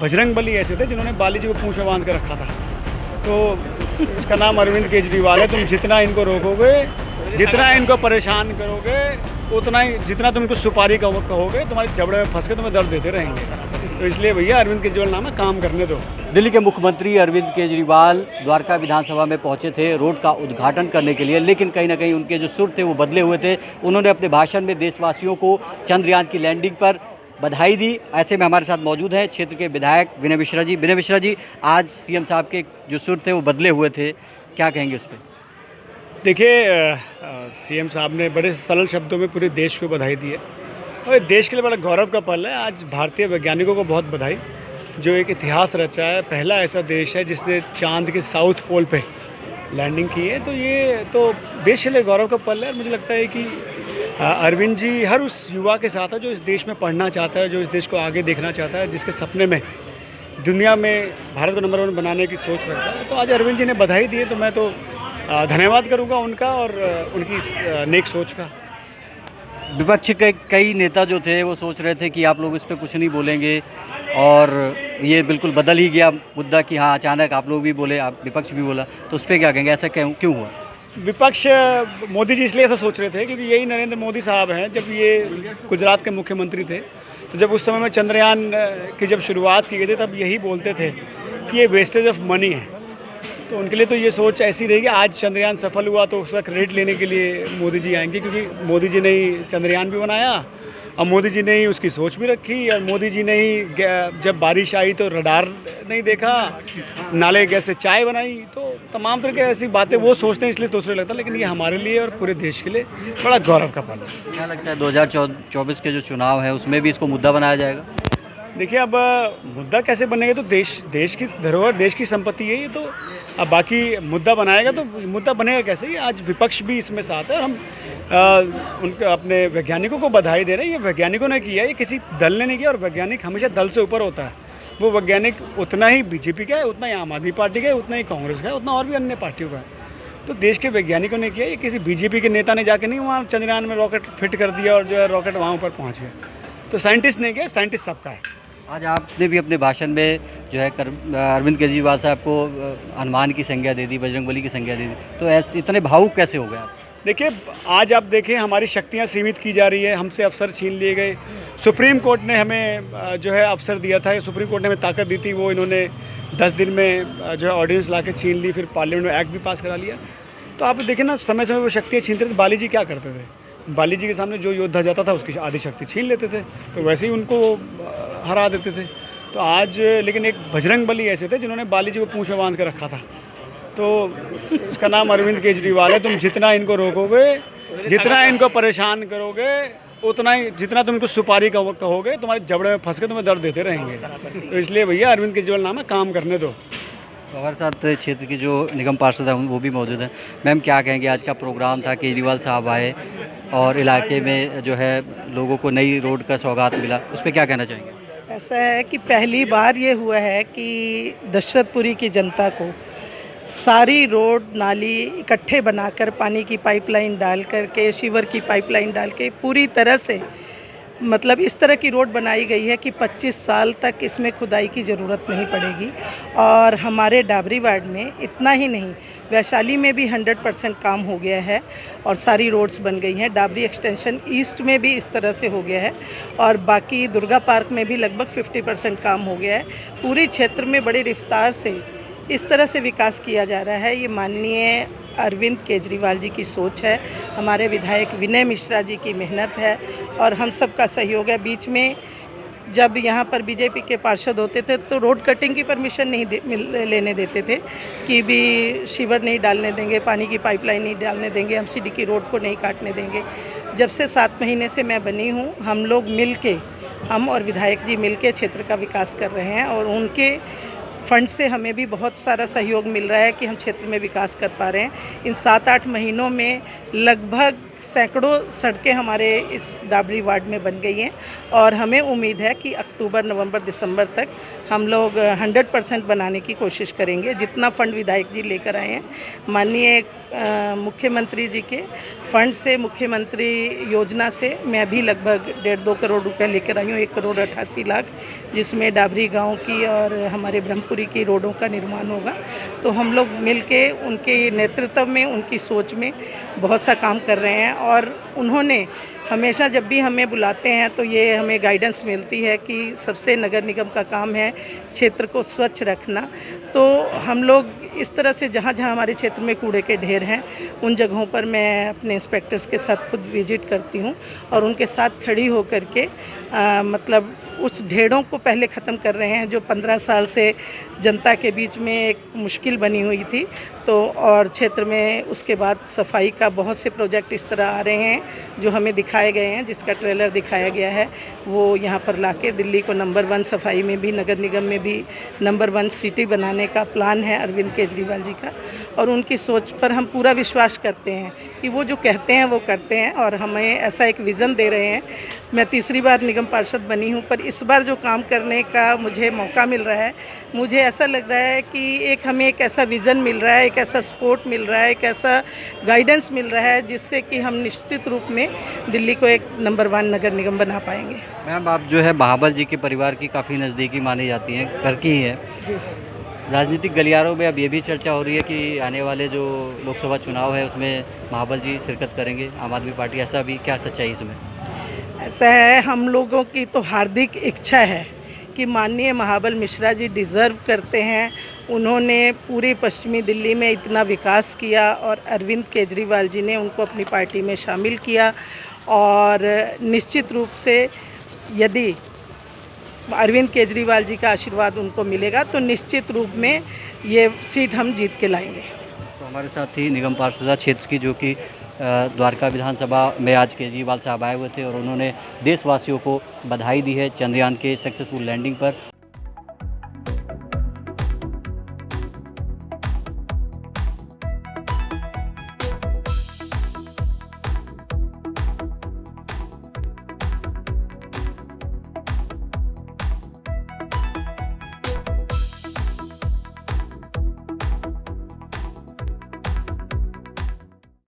बजरंगबली ऐसे थे जिन्होंने बाली जी को पूंछ में बांध कर रखा था। तो इसका नाम अरविंद केजरीवाल है। तुम जितना इनको रोकोगे, जितना इनको परेशान करोगे, उतना ही जितना तुम इनको सुपारी कहोगे, तुम्हारे जबड़े में फंस के तुम्हें दर्द देते रहेंगे। तो इसलिए भैया अरविंद केजरीवाल नाम है, काम करने दो। दिल्ली के मुख्यमंत्री अरविंद केजरीवाल द्वारका विधानसभा में पहुंचे थे रोड का उद्घाटन करने के लिए, लेकिन कहीं ना कहीं उनके जो सुर थे वो बदले हुए थे। उन्होंने अपने भाषण में देशवासियों को चंद्रयान की लैंडिंग पर बधाई दी। ऐसे में हमारे साथ मौजूद हैं क्षेत्र के विधायक विनय मिश्रा जी। विनय मिश्रा जी, आज सीएम साहब के जो सुर थे वो बदले हुए थे, क्या कहेंगे उस पर? देखिए, सीएम साहब ने बड़े सरल शब्दों में पूरे देश को बधाई दी है और देश के लिए बड़ा गौरव का पल है। आज भारतीय वैज्ञानिकों को बहुत बधाई, जो एक इतिहास रचा है। पहला ऐसा देश है जिसने चांद के साउथ पोल पे लैंडिंग की है। तो ये तो देश के लिए गौरव का पल है। मुझे लगता है कि अरविंद जी हर उस युवा के साथ है जो इस देश में पढ़ना चाहता है, जो इस देश को आगे देखना चाहता है, जिसके सपने में दुनिया में भारत को नंबर 1 बनाने की सोच रखता है। तो आज अरविंद जी ने बधाई दी है, तो मैं तो धन्यवाद करूंगा उनका और उनकी इस नेक सोच का। विपक्ष के कई नेता जो थे वो सोच रहे थे कि आप लोग इस पर कुछ नहीं बोलेंगे, और ये बिल्कुल बदल ही गया मुद्दा कि हाँ अचानक आप लोग भी बोले, आप विपक्ष भी बोला, तो उस पर क्या कहेंगे? ऐसा क्यों हुआ? विपक्ष, मोदी जी इसलिए ऐसा सोच रहे थे क्योंकि यही नरेंद्र मोदी साहब हैं। जब ये गुजरात के मुख्यमंत्री थे, तो जब उस समय में चंद्रयान की जब शुरुआत की गई थी, तब यही बोलते थे कि ये वेस्टेज ऑफ मनी है। तो उनके लिए तो ये सोच ऐसी रहेगी। आज चंद्रयान सफल हुआ तो उसका क्रेडिट लेने के लिए मोदी जी आएंगे, क्योंकि मोदी जी ने ही चंद्रयान भी बनाया और मोदी जी ने ही उसकी सोच भी रखी, और मोदी जी ने ही जब बारिश आई तो रडार नहीं देखा, नाले गैस से चाय बनाई। तो तमाम तरह की ऐसी बातें वो सोचते हैं, इसलिए दूसरे लगता है। लेकिन ये हमारे लिए और पूरे देश के लिए बड़ा गौरव का पल है। क्या लगता है 2024 के जो चुनाव है उसमें भी इसको मुद्दा बनाया जाएगा? देखिए, अब मुद्दा कैसे बनेगा, तो देश की धरोहर, देश की संपत्ति है ये। तो अब बाकी मुद्दा बनाएगा तो मुद्दा बनेगा कैसे? ये आज विपक्ष भी इसमें साथ है और हम उनके अपने वैज्ञानिकों को बधाई दे रहे हैं। ये वैज्ञानिकों ने किया, ये किसी दल ने नहीं किया। और वैज्ञानिक हमेशा दल से ऊपर होता है। वो वैज्ञानिक उतना ही बीजेपी का है, उतना ही आम आदमी पार्टी का है, उतना ही कांग्रेस का है, उतना और भी अन्य पार्टियों का है। तो देश के वैज्ञानिकों ने किया, ये किसी बीजेपी के नेता ने जाके नहीं वहाँ चंद्रयान में रॉकेट फिट कर दिया और जो है रॉकेट वहाँ ऊपर पहुँच गया। तो साइंटिस्ट ने किया, साइंटिस्ट सबका है। आज आपने भी अपने भाषण में जो है अरविंद केजरीवाल साहब को हनुमान की संज्ञा दे दी, बजरंगबली की संज्ञा दे दी, तो ऐसे इतने भावुक कैसे हो गए आप? देखिए, आज आप देखें, हमारी शक्तियां सीमित की जा रही है, हमसे अफसर छीन लिए गए। सुप्रीम कोर्ट ने हमें जो है अफसर दिया था, सुप्रीम कोर्ट ने हमें ताकत दी थी, वो इन्होंने 10 दिन में जो है ऑर्डिनेंस ला के छीन ली। फिर पार्लियामेंट में एक्ट भी पास करा लिया। तो आप देखें ना, समय समय पर शक्तियाँ छीनते थे। बाली जी क्या करते थे? बाली जी के सामने जो योद्धा जाता था उसकी आधी शक्ति छीन लेते थे, तो वैसे ही उनको हरा देते थे। तो आज लेकिन एक बजरंगबली ऐसे थे जिन्होंने बाली जी को पूंछ में बांध कर रखा था। तो इसका नाम अरविंद केजरीवाल है। तुम जितना इनको रोकोगे, जितना इनको परेशान करोगे, उतना ही जितना तुम इनको सुपारी कहोगे, तुम्हारे जबड़े में फंस के तुम्हें दर्द देते रहेंगे। तो इसलिए भैया अरविंद केजरीवाल नाम है, काम करने दो। तो हमारे साथ क्षेत्र की जो निगम पार्षद है वो भी मौजूद है। मैम, क्या कहेंगे? आज का प्रोग्राम था, केजरीवाल साहब आए और इलाके में जो है लोगों को नई रोड का सौगात मिला, उस पर क्या कहना चाहेंगे? ऐसा है कि पहली बार ये हुआ है कि दशरथपुरी की जनता को सारी रोड नाली इकट्ठे बनाकर, पानी की पाइपलाइन डाल करके, सीवर की पाइपलाइन डाल के पूरी तरह से, मतलब इस तरह की रोड बनाई गई है कि 25 साल तक इसमें खुदाई की ज़रूरत नहीं पड़ेगी। और हमारे डाबरी वार्ड में इतना ही नहीं, वैशाली में भी 100% काम हो गया है और सारी रोड्स बन गई हैं। डाबरी एक्सटेंशन ईस्ट में भी इस तरह से हो गया है और बाकी दुर्गा पार्क में भी लगभग 50% काम हो गया है। पूरे क्षेत्र में बड़ी रफ्तार से इस तरह से विकास किया जा रहा है। ये माननीय अरविंद केजरीवाल जी की सोच है, हमारे विधायक विनय मिश्रा जी की मेहनत है और हम सब का सहयोग है। बीच में जब यहाँ पर बीजेपी के पार्षद होते थे तो रोड कटिंग की परमिशन नहीं लेने देते थे कि भी सीवर नहीं डालने देंगे, पानी की पाइपलाइन नहीं डालने देंगे, एमसीडी की रोड को नहीं काटने देंगे। जब से 7 महीने से मैं बनी हूँ, हम लोग मिल के, हम और विधायक जी मिल के क्षेत्र का विकास कर रहे हैं और उनके फंड से हमें भी बहुत सारा सहयोग मिल रहा है कि हम क्षेत्र में विकास कर पा रहे हैं। इन 7-8 महीनों में लगभग सैकड़ों सड़कें हमारे इस डाबरी वार्ड में बन गई हैं और हमें उम्मीद है कि अक्टूबर, नवंबर, दिसंबर तक हम लोग 100% बनाने की कोशिश करेंगे, जितना फंड विधायक जी लेकर आए हैं। माननीय मुख्यमंत्री जी के फंड से, मुख्यमंत्री योजना से मैं भी लगभग 1.5-2 करोड़ रुपए लेकर आई हूँ, 1,88,00,000, जिसमें डाबरी गांव की और हमारे ब्रह्मपुरी की रोडों का निर्माण होगा। तो हम लोग मिलके उनके नेतृत्व में, उनकी सोच में बहुत सा काम कर रहे हैं और उन्होंने हमेशा जब भी हमें बुलाते हैं तो ये हमें गाइडेंस मिलती है कि सबसे नगर निगम का काम है क्षेत्र को स्वच्छ रखना। तो हम लोग इस तरह से जहाँ जहाँ हमारे क्षेत्र में कूड़े के ढेर हैं उन जगहों पर मैं अपने इंस्पेक्टर्स के साथ खुद विजिट करती हूँ और उनके साथ खड़ी होकर के मतलब उस ढेरों को पहले ख़त्म कर रहे हैं जो 15 साल से जनता के बीच में एक मुश्किल बनी हुई थी। तो और क्षेत्र में उसके बाद सफाई का बहुत से प्रोजेक्ट इस तरह आ रहे हैं जो हमें दिखाए गए हैं, जिसका ट्रेलर दिखाया गया है। वो यहाँ पर लाके दिल्ली को नंबर 1 सफाई में भी, नगर निगम में भी नंबर 1 सिटी बनाने का प्लान है अरविंद केजरीवाल जी का। और उनकी सोच पर हम पूरा विश्वास करते हैं कि वो जो कहते हैं वो करते हैं और हमें ऐसा एक विज़न दे रहे हैं। मैं तीसरी बार निगम पार्षद बनी हूँ, पर इस बार जो काम करने का मुझे मौका मिल रहा है, मुझे ऐसा लग रहा है कि हमें एक ऐसा विज़न मिल रहा है, एक ऐसा सपोर्ट मिल रहा है, एक ऐसा गाइडेंस मिल रहा है जिससे कि हम निश्चित रूप में दिल्ली को एक नंबर 1 नगर निगम बना पाएंगे। मैम, आप जो है महाबल जी के परिवार की काफ़ी नज़दीकी मानी जाती हैं, घर की ही है। राजनीतिक गलियारों में अब ये भी चर्चा हो रही है कि आने वाले जो लोकसभा चुनाव है उसमें महाबल जी शिरकत करेंगे, आम आदमी पार्टी, ऐसा भी क्या सच्चाई इसमें? ऐसा है, हम लोगों की तो हार्दिक इच्छा है कि माननीय महाबल मिश्रा जी डिज़र्व करते हैं। उन्होंने पूरे पश्चिमी दिल्ली में इतना विकास किया और अरविंद केजरीवाल जी ने उनको अपनी पार्टी में शामिल किया और निश्चित रूप से यदि अरविंद केजरीवाल जी का आशीर्वाद उनको मिलेगा तो निश्चित रूप में ये सीट हम जीत के लाएंगे। तो हमारे साथ ही निगम पार्षद क्षेत्र की जो कि द्वारका विधानसभा में आज केजरीवाल साहब आए हुए थे और उन्होंने देशवासियों को बधाई दी है चंद्रयान के सक्सेसफुल लैंडिंग पर।